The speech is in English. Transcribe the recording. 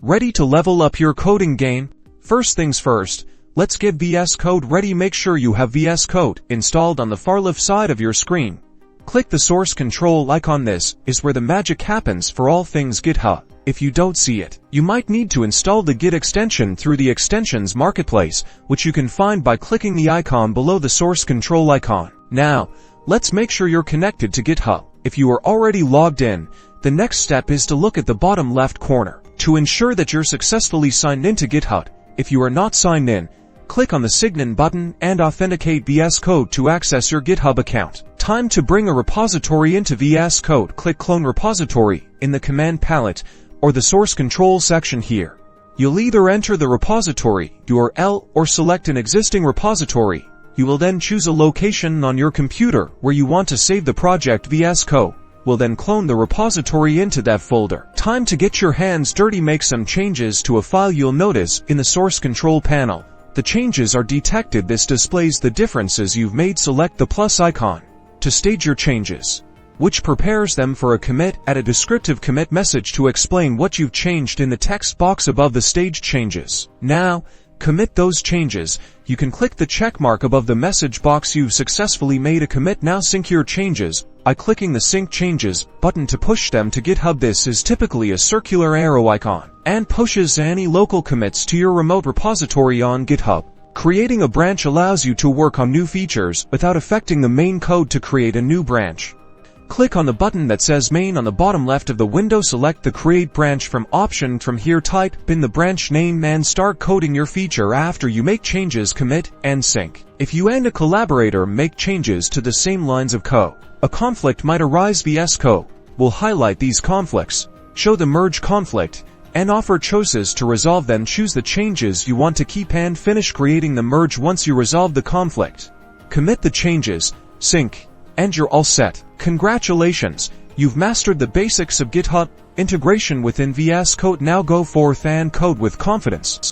Ready to level up your coding game? First things first, let's get Vscode ready. Make sure you have Vscode installed on the far left side of your screen. Click the source control icon. This is where the magic happens for all things GitHub. If you don't see it, you might need to install the Git extension through the Extensions Marketplace, which you can find by clicking the icon below the source control icon. Now, let's make sure you're connected to GitHub. If you are already logged in, the next step is to look at the bottom left corner to ensure that you're successfully signed into GitHub. If you are not signed in, click on the Sign In button and authenticate Vscode to access your GitHub account. Time to bring a repository into Vscode. Click Clone Repository in the command palette or the source control section here. You'll either enter the repository URL or select an existing repository. You will then choose a location on your computer where you want to save the project. Vscode will then clone the repository into that folder. Time to get your hands dirty. Make some changes to a file. You'll notice in the source control panel, the changes are detected. This displays the differences you've made. Select the plus icon to stage your changes, which prepares them for a commit. Add a descriptive commit message to explain what you've changed in the text box above the staged changes. Now, commit those changes. You can click the check mark above the message box. You've successfully made a commit. Now sync your changes by clicking the Sync Changes button to push them to GitHub. This is typically a circular arrow icon and pushes any local commits to your remote repository on GitHub. Creating a branch allows you to work on new features without affecting the main code. To create a new branch, click on the button that says Main on the bottom left of the window. Select the Create Branch from option. From here, type in the branch name and start coding your feature. After you make changes, commit and sync. If you and a collaborator make changes to the same lines of code, a conflict might arise. Vscode will highlight these conflicts, show the merge conflict, and offer choices to resolve them. Choose the changes you want to keep and finish creating the merge. Once you resolve the conflict, commit the changes, sync, and you're all set. Congratulations, you've mastered the basics of GitHub integration within Vscode. Now go forth and code with confidence.